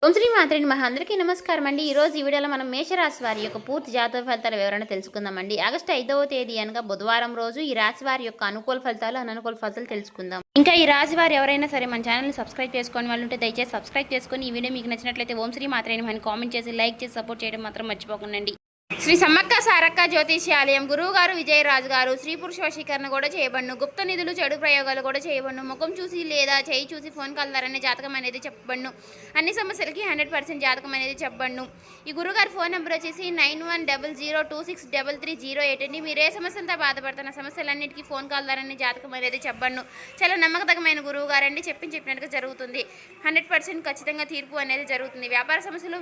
ఓం శ్రీ మాత్రే నమః. అందరికీ నమస్కారం అండి. ఈరోజు ఈ వీడియోలో మనం మేషరాశి వారి యొక్క పూర్తి జాతక ఫలితాల వివరణ తెలుసుకుందామండి. ఆగస్టు 5వ తేదీ అనగా బుధవారం రోజు ఈ రాశి వారి యొక్క అనుకూల ఫలితాలు అననుకూల ఫలితాలు తెలుసుకుందాం. ఇంకా ఈ రాశి వారు ఎవరైనా సరే మన ఛానల్ని సబ్స్క్రైబ్ చేసుకొని వాళ్ళు ఉంటే దయచేసి సబ్స్క్రైబ్ చేసుకొని ఈ వీడియో మీకు నచ్చినట్లయితే ఓం శ్రీ మాత్రే నమః అని కామెంట్ చేసి లైక్ చేసి సపోర్ట్ చేయడం మాత్రం మర్చిపోకండి. శ్రీ సమ్మక్క సారక్క జ్యోతిష్యాలయం గురువు గారు విజయరాజు గారు స్త్రీ పురుష వశీకరణ కూడా చేయబడును. గుప్త నిధులు చెడు ప్రయోగాలు కూడా చేయబడును. ముఖం చూసి లేదా చేయి చూసి ఫోన్ కలదారనే జాతకం అనేది చెప్పబడును. అన్ని సమస్యలకి 100% జాతకం అనేది చెప్పబడును. ఈ గురుగారి ఫోన్ నెంబర్ వచ్చేసి 9100263308 అండి. మీరు ఏ సమస్యలతో బాధపడుతున్న సమస్యలన్నిటికీ ఫోన్ కలదారనే జాతకం అనేది చెప్పబడును. చాలా నమ్మకతమైన గురువు గారండి. చెప్పినట్టుగా జరుగుతుంది. 100% ఖచ్చితంగా తీర్పు అనేది జరుగుతుంది. వ్యాపార సమస్యలు,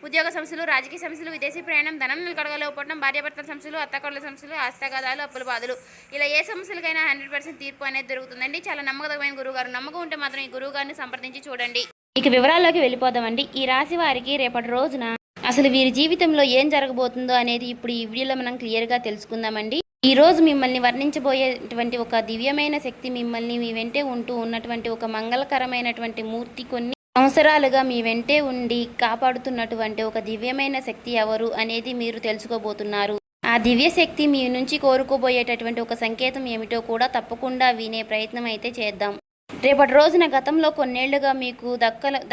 ఉద్యోగ సమస్యలు, రాజకీయ సమస్యలు, విదేశీ ప్రయాణం, ధనం నిలకడగలేకపోవడం, భార్యాభర్తల సమస్యలు, అత్తకోడల సమస్యలు, హస్తగదాలు, అప్పుల బాధలు, ఇలా ఏ సమస్యలకైనా 100% తీర్పు అనేది జరుగుతుందండి. చాలా నమ్మకమైన గురువుగారు. నమ్మకం ఉంటే మాత్రం ఈ గురువుగారిని సంప్రదించి చూడండి. ఇక వివరాల్లోకి వెళ్ళిపోదామండి. ఈ రాశి వారికి రేపటి రోజున అసలు వీరి జీవితంలో ఏం జరగబోతుందో అనేది ఇప్పుడు ఈ వీడియోలో మనం క్లియర్గా తెలుసుకుందామండి. ఈ రోజు మిమ్మల్ని వర్ణించబోయేటువంటి ఒక దివ్యమైన శక్తి మిమ్మల్ని మీ వెంటే ఉంటూ ఉన్నటువంటి ఒక మంగళకరమైనటువంటి మూర్తి కొన్ని సంవత్సరాలుగా మీ వెంటే ఉండి కాపాడుతున్నటువంటి ఒక దివ్యమైన శక్తి ఎవరు అనేది మీరు తెలుసుకోబోతున్నారు. ఆ దివ్య శక్తి మీ నుంచి కోరుకోబోయేటటువంటి ఒక సంకేతం ఏమిటో కూడా వినే ప్రయత్నం అయితే చేద్దాం. రేపటి రోజున గతంలో కొన్నేళ్లుగా మీకు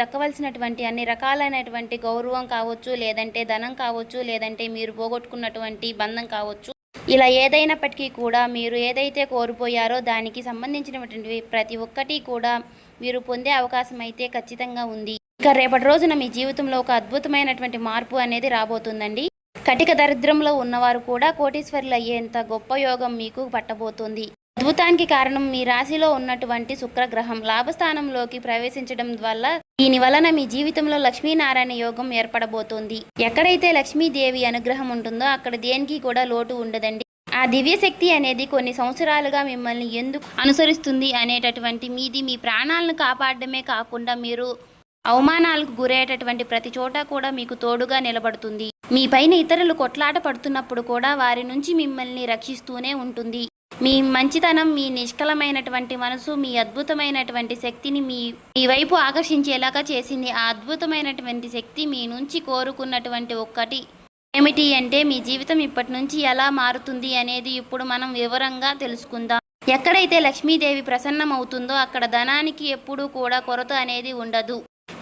దక్కవలసినటువంటి అన్ని రకాలైనటువంటి గౌరవం కావచ్చు, లేదంటే ధనం కావచ్చు, లేదంటే మీరు పోగొట్టుకున్నటువంటి బంధం కావచ్చు, ఇలా ఏదైనప్పటికీ కూడా మీరు ఏదైతే కోల్పోయారో దానికి సంబంధించినటువంటి ప్రతి ఒక్కటి కూడా మీరు పొందే అవకాశం అయితే ఖచ్చితంగా ఉంది. ఇక రేపటి రోజున మీ జీవితంలో ఒక అద్భుతమైనటువంటి మార్పు అనేది రాబోతుందండి. కటిక దరిద్రంలో ఉన్నవారు కూడా కోటీశ్వరులు అయ్యేంత గొప్ప యోగం మీకు పట్టబోతుంది. అద్భుతానికి కారణం మీ రాశిలో ఉన్నటువంటి శుక్రగ్రహం లాభస్థానంలోకి ప్రవేశించడం వల్ల దీని వలన మీ జీవితంలో లక్ష్మీనారాయణ యోగం ఏర్పడబోతోంది. ఎక్కడైతే లక్ష్మీదేవి అనుగ్రహం ఉంటుందో అక్కడ దేనికి కూడా లోటు ఉండదండి. ఆ దివ్యశక్తి అనేది కొన్ని సంవత్సరాలుగా మిమ్మల్ని ఎందుకు అనుసరిస్తుంది అనేటటువంటి మీ ప్రాణాలను కాపాడడమే కాకుండా మీరు అవమానాలకు గురయ్యేటటువంటి ప్రతి చోట కూడా మీకు తోడుగా నిలబడుతుంది. మీ పైన ఇతరులు కొట్లాట పడుతున్నప్పుడు కూడా వారి నుంచి మిమ్మల్ని రక్షిస్తూనే ఉంటుంది. మీ మంచితనం, మీ నిష్కలమైనటువంటి మనసు, మీ అద్భుతమైనటువంటి శక్తిని మీ వైపు ఆకర్షించేలాగా చేసింది. ఆ అద్భుతమైనటువంటి శక్తి మీ నుంచి కోరుకున్నటువంటి ఒక్కటి ఏమిటి అంటే మీ జీవితం ఇప్పటి నుంచి ఎలా మారుతుంది అనేది ఇప్పుడు మనం వివరంగా తెలుసుకుందాం. ఎక్కడైతే లక్ష్మీదేవి ప్రసన్నమవుతుందో అక్కడ ధనానికి ఎప్పుడూ కూడా కొరత అనేది ఉండదు.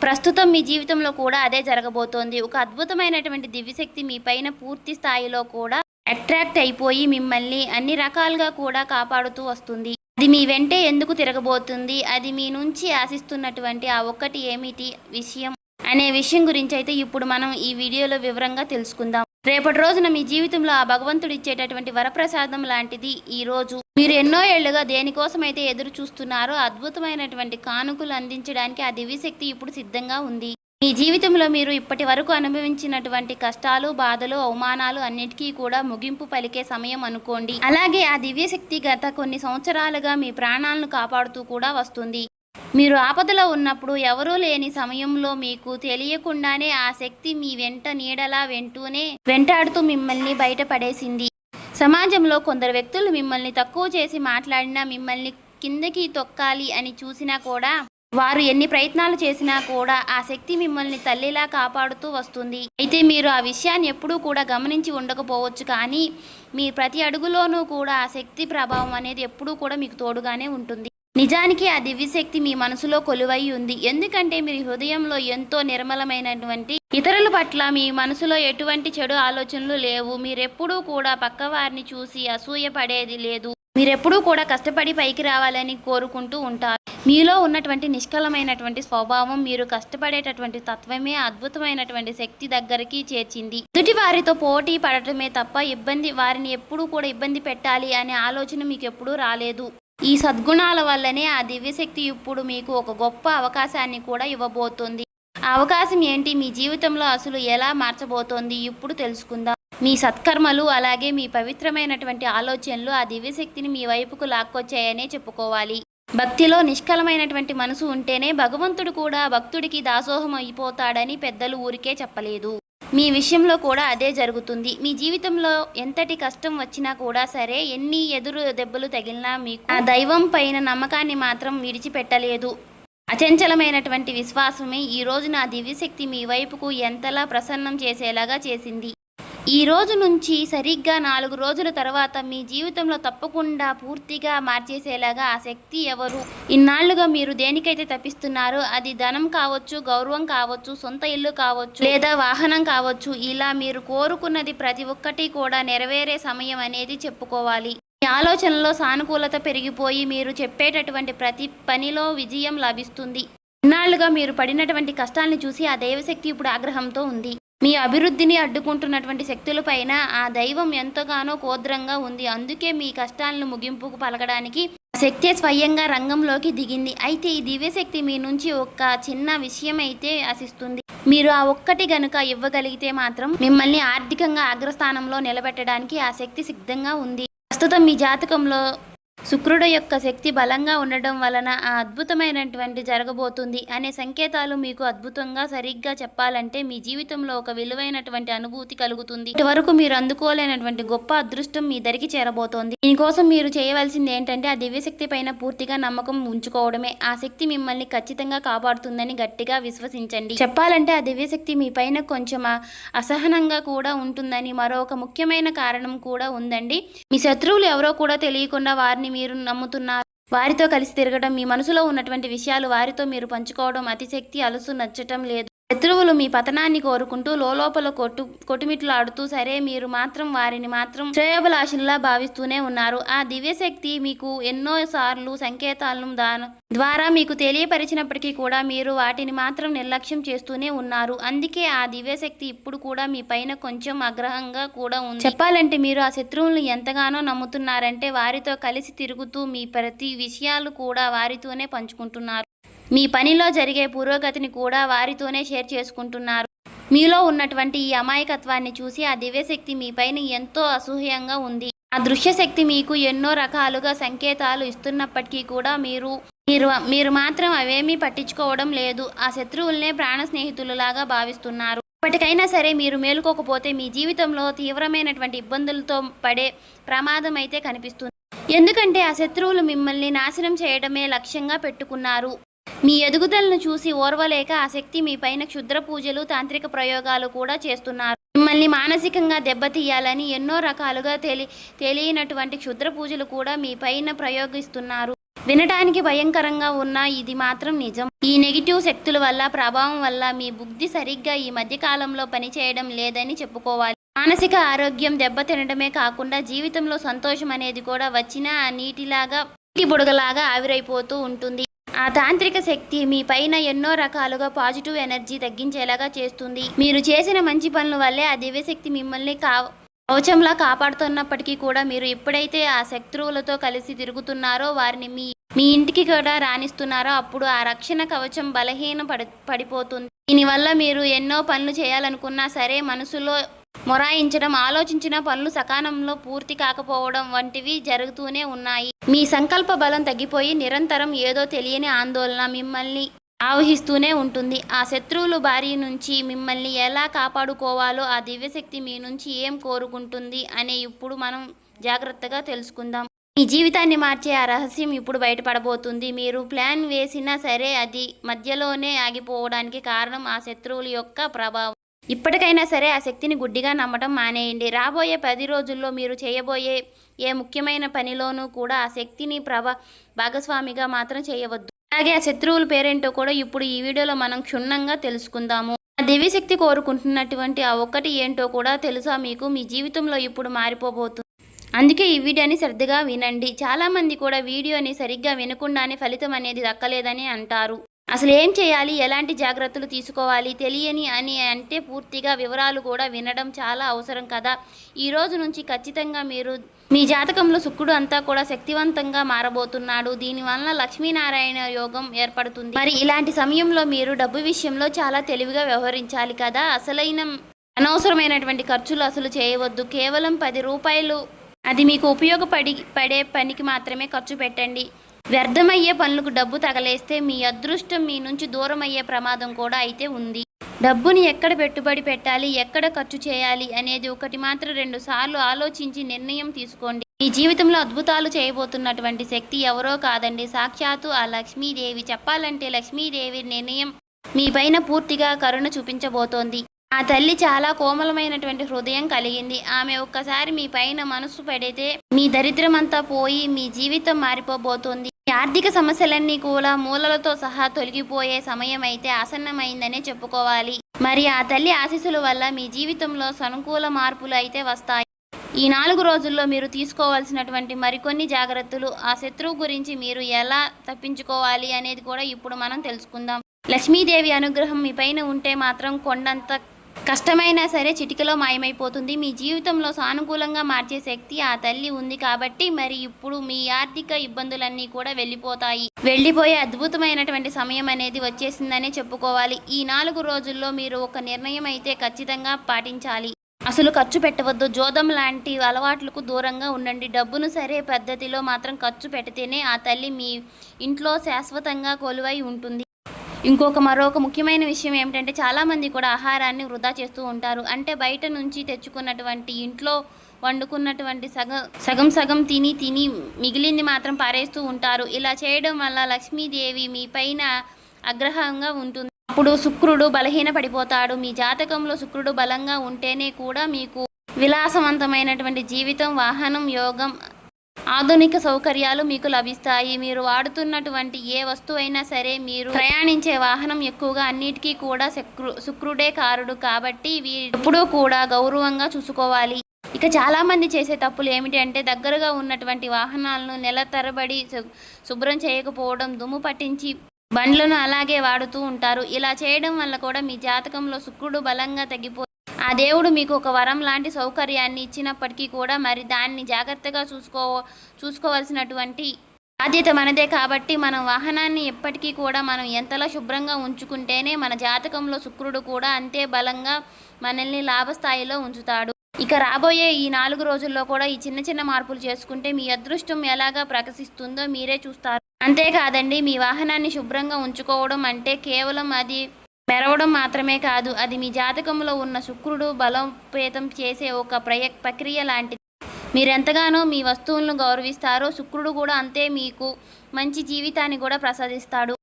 ప్రస్తుతం మీ జీవితంలో కూడా అదే జరగబోతోంది. ఒక అద్భుతమైనటువంటి దివ్యశక్తి మీ పైన పూర్తి స్థాయిలో కూడా అట్రాక్ట్ అయిపోయి మిమ్మల్ని అన్ని రకాలుగా కూడా కాపాడుతూ వస్తుంది. అది మీ వెంటే ఎందుకు తిరగబోతుంది, అది మీ నుంచి ఆశిస్తున్నటువంటి ఆ ఒక్కటి ఏమిటి విషయం అనే విషయం గురించి అయితే ఇప్పుడు మనం ఈ వీడియోలో వివరంగా తెలుసుకుందాం. రేపటి రోజున మీ జీవితంలో ఆ భగవంతుడు ఇచ్చేటటువంటి వరప్రసాదం లాంటిది ఈ రోజు. మీరు ఎన్నో ఏళ్లుగా దేనికోసం అయితే ఎదురు చూస్తున్నారో అద్భుతమైనటువంటి కానుకలు అందించడానికి ఆ దివ్యశక్తి ఇప్పుడు సిద్ధంగా ఉంది. మీ జీవితంలో మీరు ఇప్పటి వరకు అనుభవించినటువంటి కష్టాలు, బాధలు, అవమానాలు అన్నిటికీ కూడా ముగింపు పలికే సమయం అనుకోండి. అలాగే ఆ దివ్యశక్తి గత కొన్ని సంవత్సరాలుగా మీ ప్రాణాలను కాపాడుతూ కూడా వస్తుంది. మీరు ఆపదలో ఉన్నప్పుడు ఎవరూ లేని సమయంలో మీకు తెలియకుండానే ఆ శక్తి మీ వెంట నీడలా వెంటాడుతూ మిమ్మల్ని బయటపడేసింది. సమాజంలో కొందరు వ్యక్తులు మిమ్మల్ని తక్కువ చేసి మాట్లాడినా, మిమ్మల్ని కిందకి తొక్కాలి అని చూసినా కూడా, వారు ఎన్ని ప్రయత్నాలు చేసినా కూడా ఆ శక్తి మిమ్మల్ని తల్లిలా కాపాడుతూ వస్తుంది. అయితే మీరు ఆ విషయాన్ని ఎప్పుడూ కూడా గమనించి ఉండకపోవచ్చు, కానీ మీ ప్రతి అడుగులోనూ కూడా ఆ శక్తి ప్రభావం అనేది ఎప్పుడూ కూడా మీకు తోడుగానే ఉంటుంది. నిజానికి ఆ దివ్యశక్తి మీ మనసులో కొలువై ఉంది. ఎందుకంటే మీరు హృదయంలో ఎంతో నిర్మలమైనటువంటి ఇతరుల పట్ల మీ మనసులో ఎటువంటి చెడు ఆలోచనలు లేవు. మీరెప్పుడూ కూడా పక్కవారిని చూసి అసూయ పడేది లేదు. మీరెప్పుడూ కూడా కష్టపడి పైకి రావాలని కోరుకుంటూ ఉంటారు. మీలో ఉన్నటువంటి నిష్కలమైనటువంటి స్వభావం, మీరు కష్టపడేటటువంటి తత్వమే అద్భుతమైనటువంటి శక్తి దగ్గరికి చేర్చింది. ఎదుటి వారితో పోటీ పడటమే తప్ప వారిని ఎప్పుడూ కూడా ఇబ్బంది పెట్టాలి అనే ఆలోచన మీకు ఎప్పుడూ రాలేదు. ఈ సద్గుణాల వల్లనే ఆ దివ్యశక్తి ఇప్పుడు మీకు ఒక గొప్ప అవకాశాన్ని కూడా ఇవ్వబోతోంది. ఆ అవకాశం ఏంటి, మీ జీవితంలో అసలు ఎలా మార్చబోతోంది ఇప్పుడు తెలుసుకుందాం. మీ సత్కర్మలు అలాగే మీ పవిత్రమైనటువంటి ఆలోచనలు ఆ దివ్యశక్తిని మీ వైపుకు లాక్కొచ్చాయనే చెప్పుకోవాలి. భక్తిలో నిష్కలమైనటువంటి మనసు ఉంటేనే భగవంతుడు కూడా భక్తుడికి దాసోహం అయిపోతాడని పెద్దలు ఊరికే చెప్పలేదు. మీ విషయంలో కూడా అదే జరుగుతుంది. మీ జీవితంలో ఎంతటి కష్టం వచ్చినా కూడా సరే, ఎన్ని ఎదురు దెబ్బలు తగిలినా మీకు ఆ దైవం పైన నమ్మకాన్ని మాత్రం విడిచిపెట్టలేదు. అచంచలమైనటువంటి విశ్వాసమే ఈ రోజు నా దివ్యశక్తి మీ వైపుకు ఎంతలా ప్రసన్నం చేసేలాగా చేసింది. ఈ రోజు నుంచి సరిగ్గా 4 రోజుల తర్వాత మీ జీవితంలో తప్పకుండా పూర్తిగా మార్చేసేలాగా ఆ శక్తి ఎవరు? ఇన్నాళ్లుగా మీరు దేనికైతే తప్పిస్తున్నారో అది ధనం కావచ్చు, గౌరవం కావచ్చు, సొంత ఇల్లు కావచ్చు, లేదా వాహనం కావచ్చు, ఇలా మీరు కోరుకున్నది ప్రతి ఒక్కటి కూడా నెరవేరే సమయం అనేది చెప్పుకోవాలి. మీ ఆలోచనలో సానుకూలత పెరిగిపోయి మీరు చెప్పేటటువంటి ప్రతి పనిలో విజయం లభిస్తుంది. ఇన్నాళ్లుగా మీరు పడినటువంటి కష్టాన్ని చూసి ఆ దైవశక్తి ఇప్పుడు ఆగ్రహంతో ఉంది. మీ అభివృద్ధిని అడ్డుకుంటున్నటువంటి శక్తులపైన ఆ దైవం ఎంతగానో కోద్రంగా ఉంది. అందుకే మీ కష్టాలను ముగింపుకు పలకడానికి ఆ శక్తి స్వయంగా రంగంలోకి దిగింది. అయితే ఈ దివ్యశక్తి మీ నుంచి ఒక చిన్న విషయం అయితే ఆశిస్తుంది. మీరు ఆ ఒక్కటి గనుక ఇవ్వగలిగితే మాత్రం మిమ్మల్ని ఆర్థికంగా అగ్రస్థానంలో నిలబెట్టడానికి ఆ శక్తి సిద్ధంగా ఉంది. ప్రస్తుతం మీ జాతకంలో శుక్రుడు యొక్క శక్తి బలంగా ఉండడం వలన ఆ అద్భుతమైనటువంటి జరగబోతుంది అనే సంకేతాలు మీకు అద్భుతంగా సరిగ్గా చెప్పాలంటే మీ జీవితంలో ఒక విలువైనటువంటి అనుభూతి కలుగుతుంది. ఇటువరకు మీరు అందుకోలేనటువంటి గొప్ప అదృష్టం మీ దరికి చేరబోతోంది. దీనికోసం మీరు చేయవలసింది ఏంటంటే ఆ దివ్యశక్తి పైన పూర్తిగా నమ్మకం ఉంచుకోవడమే. ఆ శక్తి మిమ్మల్ని ఖచ్చితంగా కాపాడుతుందని గట్టిగా విశ్వసించండి. చెప్పాలంటే ఆ దివ్యశక్తి మీ పైన కొంచెం అసహనంగా కూడా ఉంటుందని మరొక ముఖ్యమైన కారణం కూడా ఉందండి. మీ శత్రువులు ఎవరో కూడా తెలియకుండా వారిని మీరు నమ్ముతున్నారు. వారితో కలిసి తిరగడం, మీ మనసులో ఉన్నటువంటి విషయాలు వారితో మీరు పంచుకోవడం అతిశక్తి అలుసు నచ్చటం లేదు. శత్రువులు మీ పతనాన్ని కోరుకుంటూ లోపల కొట్టుమిట్లాడుతూ సరే మీరు మాత్రం వారిని మాత్రం శ్రేయోభిలాషుల్లా భావిస్తూనే ఉన్నారు. ఆ దివ్యశక్తి మీకు ఎన్నో సార్లు సంకేతాలను ద్వారా మీకు తెలియపరిచినప్పటికీ కూడా మీరు వాటిని మాత్రం నిర్లక్ష్యం చేస్తూనే ఉన్నారు. అందుకే ఆ దివ్యశక్తి ఇప్పుడు కూడా మీ పైన కొంచెం ఆగ్రహంగా కూడా ఉంది. చెప్పాలంటే మీరు ఆ శత్రువులను ఎంతగానో నమ్ముతున్నారంటే వారితో కలిసి తిరుగుతూ మీ ప్రతి విషయాలు కూడా వారితోనే పంచుకుంటున్నారు. మీ పనిలో జరిగే పురోగతిని కూడా వారితోనే షేర్ చేసుకుంటున్నారు. మీలో ఉన్నటువంటి ఈ అమాయకత్వాన్ని చూసి ఆ దివ్యశక్తి మీ పైన ఎంతో అసూయంగా ఉంది. ఆ దృశ్యశక్తి మీకు ఎన్నో రకాలుగా సంకేతాలు ఇస్తున్నప్పటికీ కూడా మీరు మాత్రం అవేమీ పట్టించుకోవడం లేదు. ఆ శత్రువులనే ప్రాణ స్నేహితులలాగా భావిస్తున్నారు. ఇప్పటికైనా సరే మీరు మేలుకోకపోతే మీ జీవితంలో తీవ్రమైనటువంటి ఇబ్బందులతో పడే ప్రమాదం అయితే కనిపిస్తుంది. ఎందుకంటే ఆ శత్రువులు మిమ్మల్ని నాశనం చేయడమే లక్ష్యంగా పెట్టుకున్నారు. మీ ఎదుగుదలను చూసి ఓర్వలేక ఆ శక్తి మీ పైన క్షుద్ర పూజలు, తాంత్రిక ప్రయోగాలు కూడా చేస్తున్నారు. మిమ్మల్ని మానసికంగా దెబ్బతీయాలని ఎన్నో రకాలుగా తెలియనటువంటి క్షుద్ర పూజలు కూడా మీ పైన ప్రయోగిస్తున్నారు. వినటానికి భయంకరంగా ఉన్న ఇది మాత్రం నిజం. ఈ నెగిటివ్ శక్తుల వల్ల ప్రభావం వల్ల మీ బుద్ధి సరిగ్గా ఈ మధ్యకాలంలో పనిచేయడం లేదని చెప్పుకోవాలి. మానసిక ఆరోగ్యం దెబ్బతినడమే కాకుండా జీవితంలో సంతోషం అనేది కూడా వచ్చిన నీటి బుడగలాగా ఆవిరైపోతూ ఉంటుంది. ఆ తాంత్రిక శక్తి మీ పైన ఎన్నో రకాలుగా పాజిటివ్ ఎనర్జీ తగ్గించేలాగా చేస్తుంది. మీరు చేసిన మంచి పనుల వల్లే ఆ దివ్యశక్తి మిమ్మల్ని కవచంలా కాపాడుతున్నప్పటికీ కూడా మీరు ఎప్పుడైతే ఆ శత్రువులతో కలిసి తిరుగుతున్నారో వారిని మీ ఇంటికి కూడా రాణిస్తున్నారో అప్పుడు ఆ రక్షణ కవచం పడిపోతుంది. దీనివల్ల మీరు ఎన్నో పనులు చేయాలనుకున్నా సరే మనసులో మొరాయించడం, ఆలోచించిన పనులు సకాలంలో పూర్తి కాకపోవడం వంటివి జరుగుతూనే ఉన్నాయి. మీ సంకల్ప బలం తగ్గిపోయి నిరంతరం ఏదో తెలియని ఆందోళన మిమ్మల్ని ఆవహిస్తూనే ఉంటుంది. ఆ శత్రువుల బారి నుంచి మిమ్మల్ని ఎలా కాపాడుకోవాలో ఆ దివ్యశక్తి మీ నుంచి ఏం కోరుకుంటుంది అనే ఇప్పుడు మనం జాగ్రత్తగా తెలుసుకుందాం. మీ జీవితాన్ని మార్చే ఆ రహస్యం ఇప్పుడు బయటపడబోతుంది. మీరు ప్లాన్ వేసినా సరే అది మధ్యలోనే ఆగిపోవడానికి కారణం ఆ శత్రువుల యొక్క ప్రభావం. ఇప్పటికైనా సరే ఆ శక్తిని గుడ్డిగా నమ్మటం మానేయండి. రాబోయే 10 రోజుల్లో మీరు చేయబోయే ఏ ముఖ్యమైన పనిలోనూ కూడా ఆ శక్తిని భాగస్వామిగా మాత్రం చేయవద్దు. అలాగే ఆ శత్రువుల పేరేంటో కూడా ఇప్పుడు ఈ వీడియోలో మనం క్షుణ్ణంగా తెలుసుకుందాము. ఆ దివ్యశక్తి కోరుకుంటున్నటువంటి ఆ ఒక్కటి ఏంటో కూడా తెలుసా మీకు? మీ జీవితంలో ఇప్పుడు మారిపోబోతుంది. అందుకే ఈ వీడియోని శ్రద్ధగా వినండి. చాలామంది కూడా వీడియోని సరిగ్గా వినకుండానే ఫలితం అనేది దక్కలేదని అంటారు. అసలు ఏం చేయాలి, ఎలాంటి జాగ్రత్తలు తీసుకోవాలి తెలియని అని అంటే పూర్తిగా వివరాలు కూడా వినడం చాలా అవసరం కదా. ఈ రోజు నుంచి ఖచ్చితంగా మీ జాతకంలో శుక్రుడు అంతా కూడా శక్తివంతంగా మారబోతున్నాడు. దీనివల్ల లక్ష్మీనారాయణ యోగం ఏర్పడుతుంది. మరి ఇలాంటి సమయంలో మీరు డబ్బు విషయంలో చాలా తెలివిగా వ్యవహరించాలి కదా. అనవసరమైనటువంటి ఖర్చులు అసలు చేయవద్దు. కేవలం 10 రూపాయలు అది మీకు ఉపయోగపడే పనికి మాత్రమే ఖర్చు పెట్టండి. వ్యర్థమయ్యే పనులకు డబ్బు తగలేస్తే మీ అదృష్టం మీ నుంచి దూరం అయ్యే ప్రమాదం కూడా అయితే ఉంది. డబ్బుని ఎక్కడ పెట్టుబడి పెట్టాలి, ఎక్కడ ఖర్చు చేయాలి అనేది ఒకటి మాత్రం 2 సార్లు ఆలోచించి నిర్ణయం తీసుకోండి. మీ జీవితంలో అద్భుతాలు చేయబోతున్నటువంటి శక్తి ఎవరో కాదండి, సాక్షాత్తు ఆ లక్ష్మీదేవి. చెప్పాలంటే లక్ష్మీదేవి నిర్ణయం మీ పైన పూర్తిగా కరుణ చూపించబోతోంది. ఆ తల్లి చాలా కోమలమైనటువంటి హృదయం కలిగింది. ఆమె ఒక్కసారి మీ పైన మనసు పెడితే మీ దరిద్రమంతా పోయి మీ జీవితం మారిపోబోతోంది. మీ ఆర్థిక సమస్యలన్నీ కూడా మూలలతో సహా తొలగిపోయే సమయం అయితే ఆసన్నమైందనే చెప్పుకోవాలి. మరి ఆ తల్లి ఆశీస్సుల వల్ల మీ జీవితంలో సానుకూల మార్పులు అయితే వస్తాయి. ఈ 4 రోజుల్లో మీరు తీసుకోవాల్సినటువంటి మరికొన్ని జాగ్రత్తలు, ఆ శత్రువు గురించి మీరు ఎలా తప్పించుకోవాలి అనేది కూడా ఇప్పుడు మనం తెలుసుకుందాం. లక్ష్మీదేవి అనుగ్రహం మీ పైన ఉంటే మాత్రం కొండంత కష్టమైనా సరే చిటికలో మాయమైపోతుంది. మీ జీవితంలో సానుకూలంగా మార్చే శక్తి ఆ తల్లి ఉంది కాబట్టి మరి ఇప్పుడు మీ ఆర్థిక ఇబ్బందులన్నీ కూడా వెళ్ళిపోయే అద్భుతమైనటువంటి సమయం అనేది వచ్చేసిందనే చెప్పుకోవాలి. ఈ 4 రోజుల్లో మీరు ఒక నిర్ణయం అయితే ఖచ్చితంగా పాటించాలి. అసలు ఖర్చు పెట్టవద్దు. జోదం లాంటి అలవాట్లకు దూరంగా ఉండండి. డబ్బును సరే పద్ధతిలో మాత్రం ఖర్చు పెడితేనే ఆ తల్లి మీ ఇంట్లో శాశ్వతంగా కొలువై ఉంటుంది. మరొక ముఖ్యమైన విషయం ఏమిటంటే చాలామంది కూడా ఆహారాన్ని వృధా చేస్తూ ఉంటారు. అంటే బయట నుంచి తెచ్చుకున్నటువంటి ఇంట్లో వండుకున్నటువంటి సగం తిని మిగిలింది మాత్రం పారేస్తూ ఉంటారు. ఇలా చేయడం వల్ల లక్ష్మీదేవి మీ పైన ఆగ్రహంగా ఉంటుంది. అప్పుడు శుక్రుడు బలహీన పడిపోతాడు. మీ జాతకంలో శుక్రుడు బలంగా ఉంటేనే కూడా మీకు విలాసవంతమైనటువంటి జీవితం, వాహనం, యోగం, ఆధునిక సౌకర్యాలు మీకు లభిస్తాయి. మీరు వాడుతున్నటువంటి ఏ వస్తువైనా సరే, మీరు ప్రయాణించే వాహనం ఎక్కువగా అన్నిటికీ కూడా శుక్రుడే కారుడు కాబట్టి ఎప్పుడూ కూడా గౌరవంగా చూసుకోవాలి. ఇక చాలామంది చేసే తప్పులు ఏమిటి అంటే దగ్గరగా ఉన్నటువంటి వాహనాలను నెల తరబడి శుభ్రం చేయకపోవడం, దుమ్ము పట్టించి బండ్లను అలాగే వాడుతూ ఉంటారు. ఇలా చేయడం వల్ల కూడా మీ జాతకంలో శుక్రుడు బలంగా తగ్గిపోయి ఆ దేవుడు మీకు ఒక వరం లాంటి సౌకర్యాన్ని ఇచ్చినప్పటికీ కూడా మరి దాన్ని జాగ్రత్తగా చూసుకోవాల్సినటువంటి బాధ్యత మనదే. కాబట్టి మనం వాహనాన్ని ఎప్పటికీ కూడా మనం ఎంతలా శుభ్రంగా ఉంచుకుంటేనే మన జాతకంలో శుక్రుడు కూడా అంతే బలంగా మనల్ని లాభస్థాయిలో ఉంచుతాడు. ఇక రాబోయే ఈ 4 రోజుల్లో కూడా ఈ చిన్న మార్పులు చేసుకుంటే మీ అదృష్టం ఎలాగా ప్రకాశిస్తుందో మీరే చూస్తారు. అంతేకాదండి, మీ వాహనాన్ని శుభ్రంగా ఉంచుకోవడం అంటే కేవలం అది మెరవడం మాత్రమే కాదు, అది మీ జాతకంలో ఉన్న శుక్రుడు బలోపేతం చేసే ఒక ప్రక్రియ లాంటిది. మీరెంతగానో మీ వస్తువులను గౌరవిస్తారో శుక్రుడు కూడా అంతే మీకు మంచి జీవితాన్ని కూడా ప్రసాదిస్తాడు.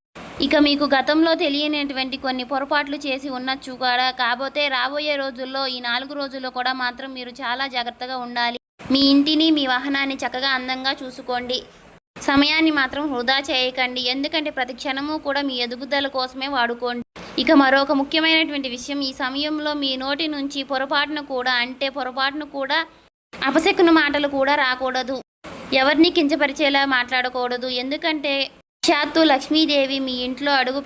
ఇక మీకు గతంలో తెలియనటువంటి కొన్ని పొరపాట్లు చేసి ఉండొచ్చు కూడా. కాకపోతే రాబోయే రోజుల్లో ఈ 4 రోజుల్లో కూడా మాత్రం మీరు చాలా జాగ్రత్తగా ఉండాలి. మీ ఇంటిని, మీ వాహనాన్ని చక్కగా అందంగా చూసుకోండి. సమయాన్ని మాత్రం వృధా చేయకండి. ఎందుకంటే ప్రతి క్షణము కూడా మీ ఎదుగుదల కోసమే వాడుకోండి. ఇక మరొక ముఖ్యమైనటువంటి విషయం, ఈ సమయంలో మీ నోటి నుంచి పొరపాటును కూడా అపశకున మాటలు కూడా రాకూడదు. ఎవరిని కించపరిచేలా మాట్లాడకూడదు. ఎందుకంటే సాక్షాత్తు లక్ష్మీదేవి మీ ఇంట్లో అడుగు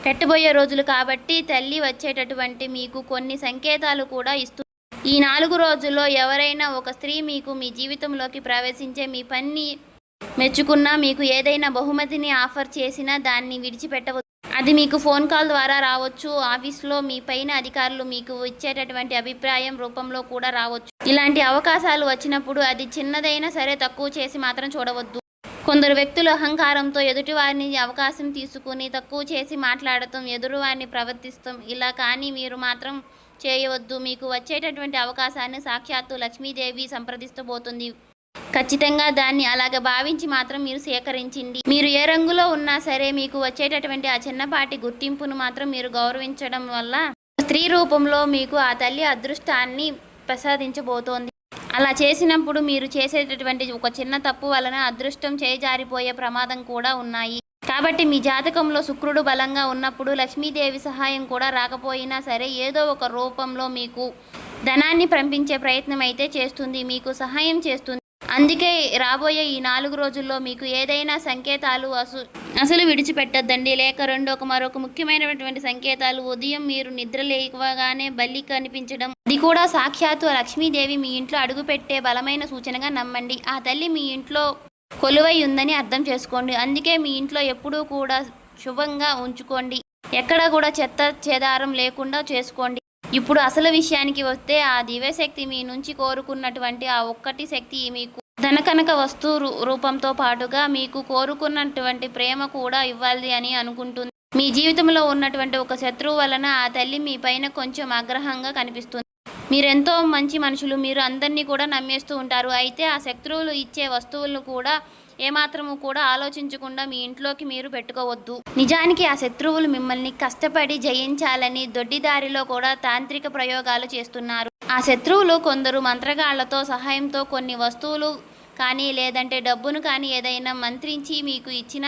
పెట్టబోయే రోజులు కాబట్టి తల్లి వచ్చేటటువంటి మీకు కొన్ని సంకేతాలు కూడా ఇస్తుంది. ఈ 4 రోజుల్లో ఎవరైనా ఒక స్త్రీ మీకు మీ జీవితంలోకి ప్రవేశించే మీ పని మెచ్చుకున్నా, మీకు ఏదైనా బహుమతిని ఆఫర్ చేసినా దాన్ని విడిచిపెట్టవద్దు. అది మీకు ఫోన్ కాల్ ద్వారా రావచ్చు. ఆఫీస్లో మీ పైన అధికారులు మీకు ఇచ్చేటటువంటి అభిప్రాయం రూపంలో కూడా రావచ్చు. ఇలాంటి అవకాశాలు వచ్చినప్పుడు అది చిన్నదైనా సరే తక్కువ చేసి మాత్రం చూడవద్దు. కొందరు వ్యక్తులు అహంకారంతో ఎదుటివారిని అవకాశం తీసుకుని తక్కువ చేసి మాట్లాడటం, ఎదురువారిని ప్రవర్తిస్తాం. ఇలా కానీ మీరు మాత్రం చేయవద్దు. మీకు వచ్చేటటువంటి అవకాశాన్ని సాక్షాత్తు లక్ష్మీదేవి సంప్రదిస్తబోతుంది. ఖచ్చితంగా దాన్ని అలాగ భావించి మాత్రం మీరు సేకరించండి. మీరు ఏ రంగులో ఉన్నా సరే మీకు వచ్చేటటువంటి ఆ చిన్నపాటి గుర్తింపును మాత్రం మీరు గౌరవించడం వల్ల స్త్రీ రూపంలో మీకు ఆ తల్లి అదృష్టాన్ని ప్రసాదించబోతోంది. అలా చేసినప్పుడు మీరు చేసేటటువంటి ఒక చిన్న తప్పు వలన అదృష్టం చేజారిపోయే ప్రమాదం కూడా ఉన్నాయి. కాబట్టి మీ జాతకంలో శుక్రుడు బలంగా ఉన్నప్పుడు లక్ష్మీదేవి సహాయం కూడా రాకపోయినా సరే ఏదో ఒక రూపంలో మీకు ధనాన్ని పంపించే ప్రయత్నం అయితే చేస్తుంది, మీకు సహాయం చేస్తుంది. అందుకే రాబోయే ఈ 4 రోజుల్లో మీకు ఏదైనా సంకేతాలు అసలు విడిచిపెట్టద్దండి. లేక మరొక ముఖ్యమైనటువంటి సంకేతాలు, ఉదయం మీరు నిద్ర లేవగానే బల్లి కనిపించడం, అది కూడా సాక్షాత్తు లక్ష్మీదేవి మీ ఇంట్లో అడుగుపెట్టే బలమైన సూచనగా నమ్మండి. ఆ తల్లి మీ ఇంట్లో కొలువై ఉందని అర్థం చేసుకోండి. అందుకే మీ ఇంట్లో ఎప్పుడూ కూడా శుభంగా ఉంచుకోండి. ఎక్కడ కూడా చెత్త చెదారం లేకుండా చేసుకోండి. ఇప్పుడు అసలు విషయానికి వస్తే ఆ దివ్యశక్తి మీ నుంచి కోరుకున్నటువంటి ఆ ఒక్కటి శక్తి మీకు ధనకనక వస్తు రూపంతో పాటుగా మీకు కోరుకున్నటువంటి ప్రేమ కూడా ఇవ్వాలి అని అనుకుంటుంది. మీ జీవితంలో ఉన్నటువంటి ఒక శత్రువు వలన ఆ తల్లి మీ పైన కొంచెం ఆగ్రహంగా కనిపిస్తుంది. మీరెంతో మంచి మనుషులు. మీరు అందరినీ కూడా నమ్మేస్తూ ఉంటారు. అయితే ఆ శత్రువులు ఇచ్చే వస్తువులను కూడా ఏమాత్రము కూడా ఆలోచించకుండా మీ ఇంట్లోకి మీరు పెట్టుకోవద్దు. నిజానికి ఆ శత్రువులు మిమ్మల్ని కష్టపడి జయించాలని దొడ్డిదారిలో కూడా తాంత్రిక ప్రయోగాలు చేస్తున్నారు. ఆ శత్రువులు కొందరు మంత్రగాళ్లతో సహాయంతో కొన్ని వస్తువులు కానీ లేదంటే డబ్బును కానీ ఏదైనా మంత్రించి మీకు ఇచ్చిన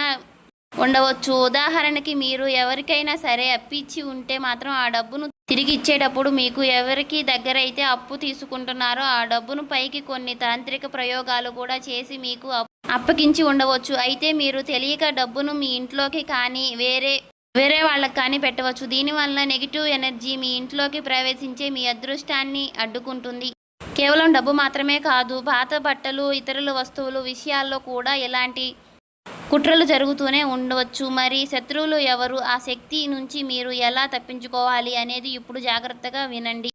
ఉండవచ్చు. ఉదాహరణకి మీరు ఎవరికైనా సరే అప్పిచ్చి ఉంటే మాత్రం ఆ డబ్బును తిరిగి ఇచ్చేటప్పుడు మీకు ఎవరికి దగ్గరైతే అప్పు తీసుకుంటున్నారో ఆ డబ్బును పైకి కొన్ని తాంత్రిక ప్రయోగాలు కూడా చేసి మీకు అప్పగించి ఉండవచ్చు. అయితే మీరు తెలియక డబ్బును మీ ఇంట్లోకి కానీ వేరే వాళ్ళకి కానీ పెట్టవచ్చు. దీనివల్ల నెగిటివ్ ఎనర్జీ మీ ఇంట్లోకి ప్రవేశించే మీ అదృష్టాన్ని అడ్డుకుంటుంది. కేవలం డబ్బు మాత్రమే కాదు, పాత బట్టలు, ఇతరుల వస్తువులు విషయాల్లో కూడా ఇలాంటి కుట్రలు జరుగుతూనే ఉండవచ్చు. మరి శత్రువులు ఎవరు, ఆ శక్తి నుంచి మీరు ఎలా తప్పించుకోవాలి అనేది ఇప్పుడు జాగ్రత్తగా వినండి.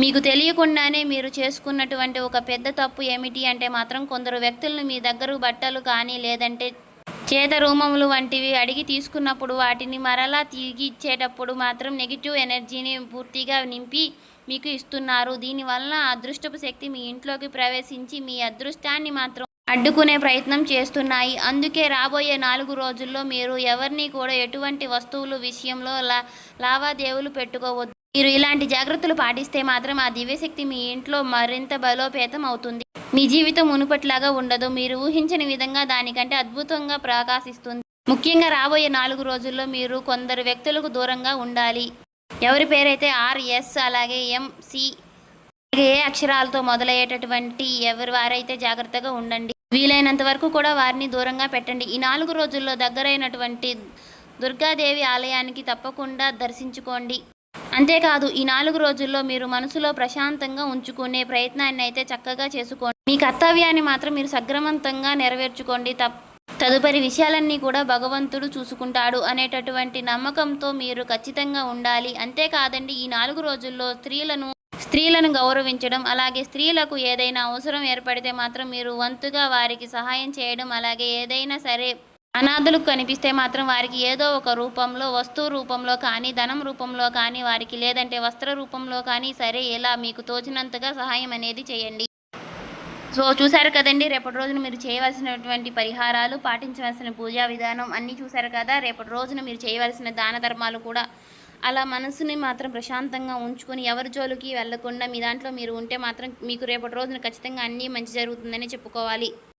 మీకు తెలియకుండానే మీరు చేసుకున్నటువంటి ఒక పెద్ద తప్పు ఏమిటి అంటే మాత్రం కొందరు వ్యక్తులను మీ దగ్గర బట్టలు కానీ లేదంటే చేత రూమములు వంటివి అడిగి తీసుకున్నప్పుడు వాటిని మరలా తిరిగి ఇచ్చేటప్పుడు మాత్రం నెగిటివ్ ఎనర్జీని పూర్తిగా నింపి మీకు ఇస్తున్నారు. దీనివల్ల అదృష్టపు శక్తి మీ ఇంట్లోకి ప్రవేశించి మీ అదృష్టాన్ని మాత్రం అడ్డుకునే ప్రయత్నం చేస్తున్నాయి. అందుకే రాబోయే 4 రోజుల్లో మీరు ఎవరిని కూడా ఎటువంటి వస్తువులు విషయంలో లావాదేవీలు పెట్టుకోవద్దు. మీరు ఇలాంటి జాగ్రత్తలు పాటిస్తే మాత్రం ఆ దివ్యశక్తి మీ ఇంట్లో మరింత బలోపేతం అవుతుంది. మీ జీవితం మునుపట్లాగా ఉండదు. మీరు ఊహించని విధంగా దానికంటే అద్భుతంగా ప్రకాశిస్తుంది. ముఖ్యంగా రాబోయే 4 రోజుల్లో మీరు కొందరు వ్యక్తులకు దూరంగా ఉండాలి. ఎవరి పేరైతే RS అలాగే MC ఏ అక్షరాలతో మొదలయ్యేటటువంటి ఎవరి వారైతే జాగ్రత్తగా ఉండండి. వీలైనంత వరకు కూడా వారిని దూరంగా పెట్టండి. ఈ 4 రోజుల్లో దగ్గరైనటువంటి దుర్గాదేవి ఆలయానికి తప్పకుండా దర్శించుకోండి. అంతేకాదు ఈ 4 రోజుల్లో మీరు మనసులో ప్రశాంతంగా ఉంచుకునే ప్రయత్నాన్ని అయితే చక్కగా చేసుకోండి. మీ కర్తవ్యాన్ని మాత్రం మీరు సక్రమంతంగా నెరవేర్చుకోండి. తదుపరి విషయాలన్నీ కూడా భగవంతుడు చూసుకుంటాడు అనేటటువంటి నమ్మకంతో మీరు ఖచ్చితంగా ఉండాలి. అంతేకాదండి ఈ 4 రోజుల్లో స్త్రీలను గౌరవించడం, అలాగే స్త్రీలకు ఏదైనా అవసరం ఏర్పడితే మాత్రం మీరు వంతుగా వారికి సహాయం చేయడం, అలాగే ఏదైనా సరే అనాథలకు కనిపిస్తే మాత్రం వారికి ఏదో ఒక రూపంలో, వస్తువు రూపంలో కానీ, ధనం రూపంలో కానీ, వారికి లేదంటే వస్త్ర రూపంలో కానీ సరే ఇలా మీకు తోచినంతగా సహాయం అనేది చేయండి. సో చూశారు కదండి, రేపటి రోజున మీరు చేయవలసినటువంటి పరిహారాలు, పాటించవలసిన పూజా విధానం అన్నీ చూశారు కదా. రేపటి రోజున మీరు చేయవలసిన దాన ధర్మాలు కూడా అలా మనసుని మాత్రం ప్రశాంతంగా ఉంచుకొని ఎవరి జోలికి వెళ్లకుండా మీ దాంట్లో మీరు ఉంటే మాత్రం మీకు రేపటి రోజున ఖచ్చితంగా అన్నీ మంచి జరుగుతుందని చెప్పుకోవాలి.